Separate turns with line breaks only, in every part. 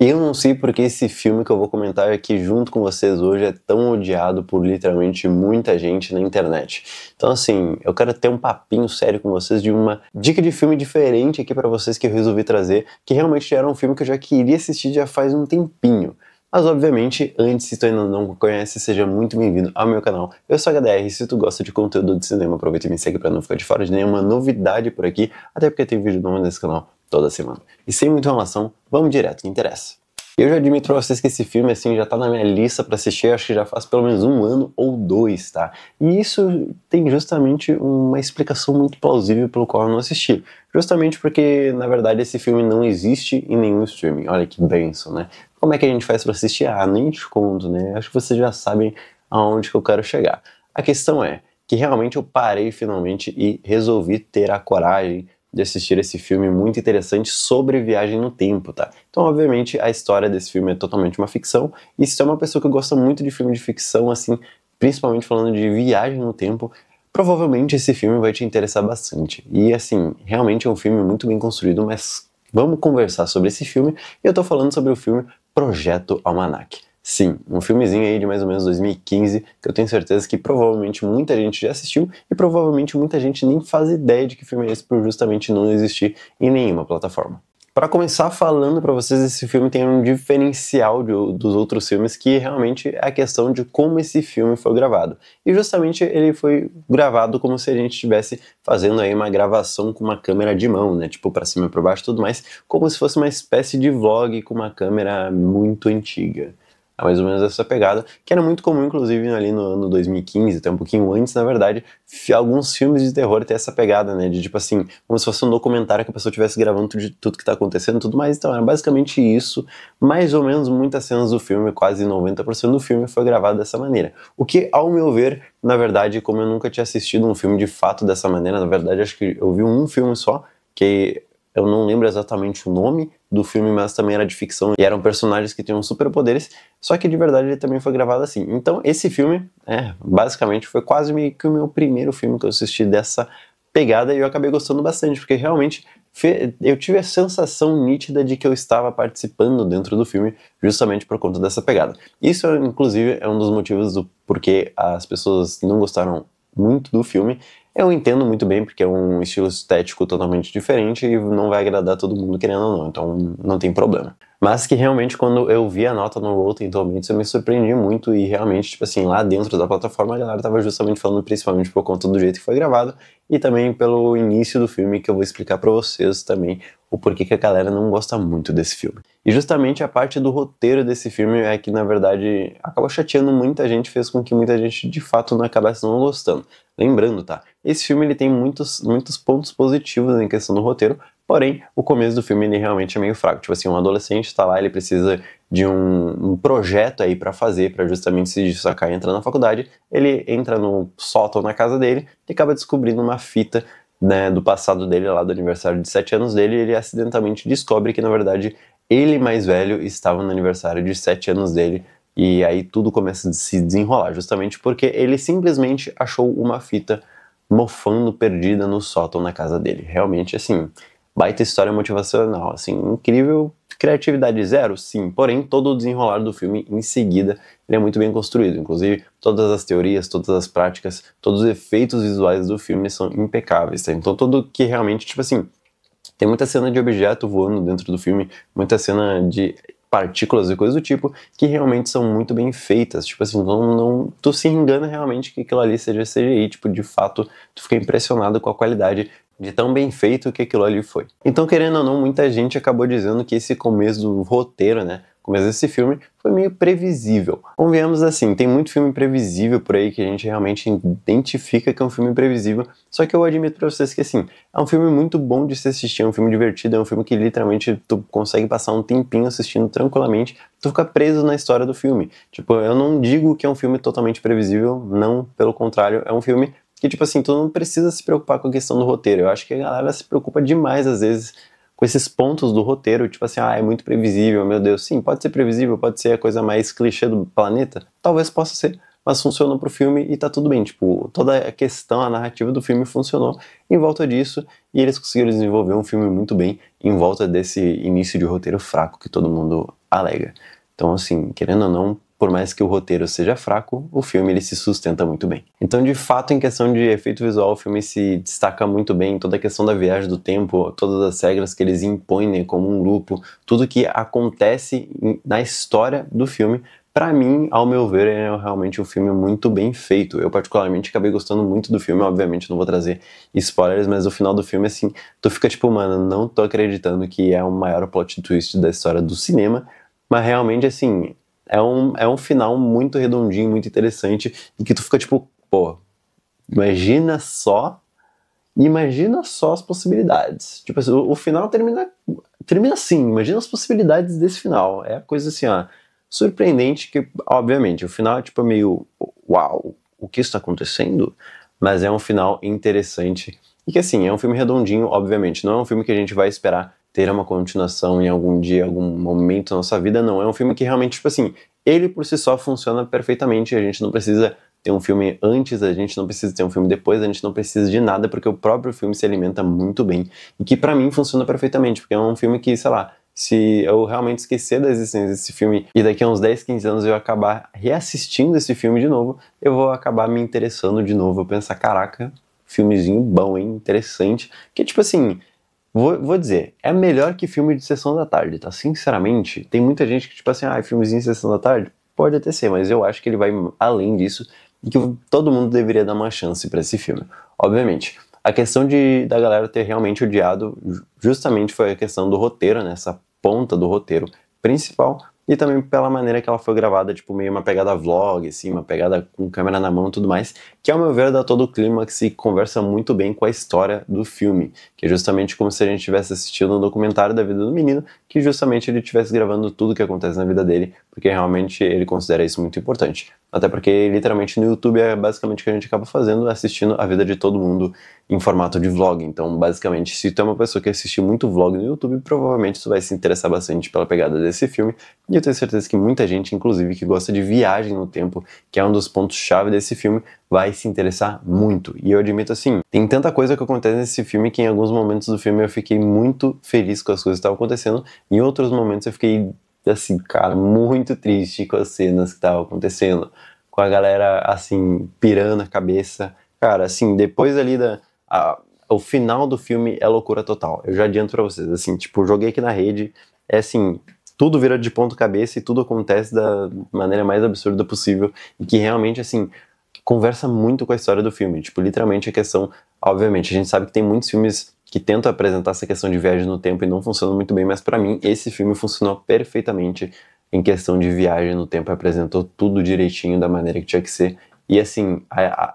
Eu não sei porque esse filme que eu vou comentar aqui junto com vocês hoje é tão odiado por literalmente muita gente na internet. Então assim, eu quero ter um papinho sério com vocês de uma dica de filme diferente aqui pra vocês que eu resolvi trazer, que realmente era um filme que eu já queria assistir já faz um tempinho. Mas obviamente, antes, se tu ainda não me conhece, seja muito bem-vindo ao meu canal. Eu sou a HDR, se tu gosta de conteúdo de cinema, aproveita e me segue pra não ficar de fora de nenhuma novidade por aqui, até porque tem vídeo novo nesse canal toda semana. E sem muita enrolação, vamos direto, que interessa. Eu já admito pra vocês que esse filme, assim, já tá na minha lista pra assistir, acho que já faz pelo menos 1 ano ou 2, tá? E isso tem justamente uma explicação muito plausível pelo qual eu não assisti. Justamente porque, na verdade, esse filme não existe em nenhum streaming. Olha que bênção, né? Como é que a gente faz pra assistir? Ah, nem te conto, né? Acho que vocês já sabem aonde que eu quero chegar. A questão é que realmente eu parei finalmente e resolvi ter a coragem de assistir esse filme muito interessante sobre viagem no tempo, tá? Então, obviamente, a história desse filme é totalmente uma ficção, e se você é uma pessoa que gosta muito de filme de ficção, assim, principalmente falando de viagem no tempo, provavelmente esse filme vai te interessar bastante. E, assim, realmente é um filme muito bem construído, mas vamos conversar sobre esse filme, e eu tô falando sobre o filme Projeto Almanac. Sim, um filmezinho aí de mais ou menos 2015, que eu tenho certeza que provavelmente muita gente já assistiu e provavelmente muita gente nem faz ideia de que filme é esse por justamente não existir em nenhuma plataforma. Para começar falando para vocês, esse filme tem um diferencial dos outros filmes, que realmente é a questão de como esse filme foi gravado. E justamente ele foi gravado como se a gente estivesse fazendo aí uma gravação com uma câmera de mão, né? Tipo, para cima e para baixo e tudo mais, como se fosse uma espécie de vlog com uma câmera muito antiga. É mais ou menos essa pegada, que era muito comum, inclusive, ali no ano 2015, até um pouquinho antes, na verdade, alguns filmes de terror ter essa pegada, né, de tipo assim, como se fosse um documentário que a pessoa estivesse gravando tudo que tá acontecendo e tudo mais. Então era basicamente isso, mais ou menos muitas cenas do filme, quase 90% do filme foi gravado dessa maneira. O que, ao meu ver, na verdade, como eu nunca tinha assistido um filme de fato dessa maneira, na verdade acho que eu vi um filme só, que eu não lembro exatamente o nome do filme, mas também era de ficção e eram personagens que tinham superpoderes, só que de verdade ele também foi gravado assim. Então esse filme, basicamente foi quase meio que o meu primeiro filme que eu assisti dessa pegada, e eu acabei gostando bastante, porque realmente eu tive a sensação nítida de que eu estava participando dentro do filme, justamente por conta dessa pegada. Isso, inclusive, é um dos motivos do porquê as pessoas não gostaram muito do filme. Eu entendo muito bem, porque é um estilo estético totalmente diferente e não vai agradar todo mundo querendo ou não, então não tem problema. Mas que realmente quando eu vi a nota no Rotten Tomatoes eu me surpreendi muito, e realmente, tipo assim, lá dentro da plataforma a galera tava justamente falando principalmente por conta do jeito que foi gravado e também pelo início do filme, que eu vou explicar pra vocês também o porquê que a galera não gosta muito desse filme. E justamente a parte do roteiro desse filme é que, na verdade, acabou chateando muita gente, fez com que muita gente de fato não acabasse não gostando. Lembrando, tá? Esse filme ele tem muitos pontos positivos em questão do roteiro, porém, o começo do filme ele realmente é meio fraco. Tipo assim, um adolescente tá lá, ele precisa de um projeto aí pra fazer, pra justamente se destacar e entrar na faculdade. Ele entra no sótão na casa dele e acaba descobrindo uma fita, né, do passado dele, lá do aniversário de 7 anos dele, e ele acidentalmente descobre que, na verdade, ele mais velho estava no aniversário de 7 anos dele. E aí tudo começa a se desenrolar, justamente porque ele simplesmente achou uma fita mofando perdida no sótão na casa dele. Realmente, assim, baita história motivacional, assim, incrível. Criatividade zero? Sim, porém todo o desenrolar do filme em seguida ele é muito bem construído. Inclusive, todas as teorias, todas as práticas, todos os efeitos visuais do filme são impecáveis, tá? Então tudo que realmente, tipo assim, tem muita cena de objeto voando dentro do filme, muita cena de partículas e coisas do tipo, que realmente são muito bem feitas. Tipo assim, tu se engana realmente que aquilo ali seja CGI, tipo, de fato, tu fica impressionado com a qualidade de tão bem feito que aquilo ali foi. Então, querendo ou não, muita gente acabou dizendo que esse começo do roteiro, né, o começo desse filme foi meio previsível. Convenhamos assim, tem muito filme previsível por aí que a gente realmente identifica que é um filme previsível, só que eu admito pra vocês que assim, é um filme muito bom de se assistir, é um filme divertido, é um filme que literalmente tu consegue passar um tempinho assistindo tranquilamente, tu fica preso na história do filme. Tipo, eu não digo que é um filme totalmente previsível, não, pelo contrário, é um filme que, tipo assim, tu não precisa se preocupar com a questão do roteiro. Eu acho que a galera se preocupa demais, às vezes, com esses pontos do roteiro, tipo assim, é muito previsível, meu Deus. Sim, pode ser previsível, pode ser a coisa mais clichê do planeta, talvez possa ser, mas funcionou pro filme e tá tudo bem. Tipo, toda a questão, a narrativa do filme funcionou em volta disso e eles conseguiram desenvolver um filme muito bem em volta desse início de roteiro fraco que todo mundo alega. Então, assim, querendo ou não, por mais que o roteiro seja fraco, o filme ele se sustenta muito bem. Então, de fato, em questão de efeito visual, o filme se destaca muito bem. Toda a questão da viagem do tempo, todas as regras que eles impõem, né, como um grupo, tudo que acontece na história do filme, pra mim, ao meu ver, é realmente um filme muito bem feito. Eu particularmente acabei gostando muito do filme, obviamente não vou trazer spoilers, mas o final do filme, assim, tu fica tipo, mano, não tô acreditando que é o maior plot twist da história do cinema, mas realmente, assim, é um final muito redondinho, muito interessante, e que tu fica tipo, pô, imagina só as possibilidades. Tipo assim, o final termina assim, imagina as possibilidades desse final. É a coisa assim, ó, surpreendente que, obviamente, o final é tipo meio, uau, o que está acontecendo? Mas é um final interessante. E que assim, é um filme redondinho, obviamente, não é um filme que a gente vai esperar ter uma continuação em algum dia, algum momento da nossa vida, não. É um filme que realmente, tipo assim, ele por si só funciona perfeitamente, a gente não precisa ter um filme antes, a gente não precisa ter um filme depois, a gente não precisa de nada, porque o próprio filme se alimenta muito bem, e que pra mim funciona perfeitamente, porque é um filme que, sei lá, se eu realmente esquecer da existência desse filme e daqui a uns 10, 15 anos eu acabar reassistindo esse filme de novo, eu vou acabar me interessando de novo, eu pensar, caraca, filmezinho bom, hein, interessante, que tipo assim, vou dizer, é melhor que filme de sessão da tarde, tá? Sinceramente, tem muita gente que, tipo assim, filmezinho de sessão da tarde, pode até ser, mas eu acho que ele vai além disso e que todo mundo deveria dar uma chance pra esse filme. Obviamente, a questão da galera ter realmente odiado justamente foi a questão do roteiro, né? Essa ponta do roteiro principal, e também pela maneira que ela foi gravada, tipo, meio uma pegada vlog, assim, uma pegada com câmera na mão e tudo mais, que ao meu ver dá todo o clima que se conversa muito bem com a história do filme, que é justamente como se a gente estivesse assistindo um documentário da vida do menino, que justamente ele estivesse gravando tudo o que acontece na vida dele, porque realmente ele considera isso muito importante. Até porque, literalmente, no YouTube é basicamente o que a gente acaba fazendo, assistindo a vida de todo mundo em formato de vlog. Então, basicamente, se tu é uma pessoa que assiste muito vlog no YouTube, provavelmente tu vai se interessar bastante pela pegada desse filme. E eu tenho certeza que muita gente, inclusive, que gosta de viagem no tempo, que é um dos pontos-chave desse filme, vai se interessar muito. E eu admito assim, tem tanta coisa que acontece nesse filme que em alguns momentos do filme eu fiquei muito feliz com as coisas que estavam acontecendo, em outros momentos eu fiquei assim, cara, muito triste com as cenas que estavam acontecendo, com a galera, assim, pirando a cabeça. Cara, assim, depois ali o final do filme é loucura total. Eu já adianto pra vocês, assim, tipo, joguei aqui na rede, é assim, tudo vira de ponta cabeça e tudo acontece da maneira mais absurda possível e que realmente, assim, conversa muito com a história do filme. Tipo, literalmente a questão, obviamente, a gente sabe que tem muitos filmes que tentam apresentar essa questão de viagem no tempo e não funcionam muito bem, mas pra mim esse filme funcionou perfeitamente em questão de viagem no tempo, apresentou tudo direitinho da maneira que tinha que ser. E assim,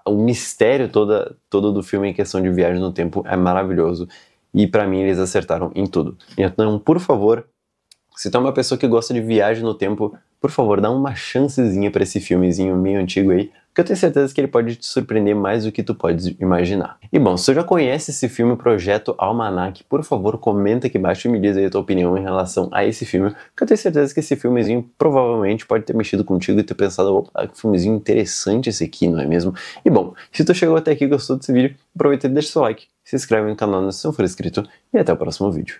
o mistério todo do filme em questão de viagem no tempo é maravilhoso. E pra mim eles acertaram em tudo. Então, por favor, se tu é uma pessoa que gosta de viagem no tempo, por favor, dá uma chancezinha pra esse filmezinho meio antigo aí, porque eu tenho certeza que ele pode te surpreender mais do que tu pode imaginar. E bom, se tu já conhece esse filme, Projeto Almanac, por favor, comenta aqui embaixo e me diz aí a tua opinião em relação a esse filme, porque eu tenho certeza que esse filmezinho provavelmente pode ter mexido contigo e ter pensado, opa, que filmezinho interessante esse aqui, não é mesmo? E bom, se tu chegou até aqui e gostou desse vídeo, aproveita e deixa seu like, se inscreve no canal se não for inscrito e até o próximo vídeo.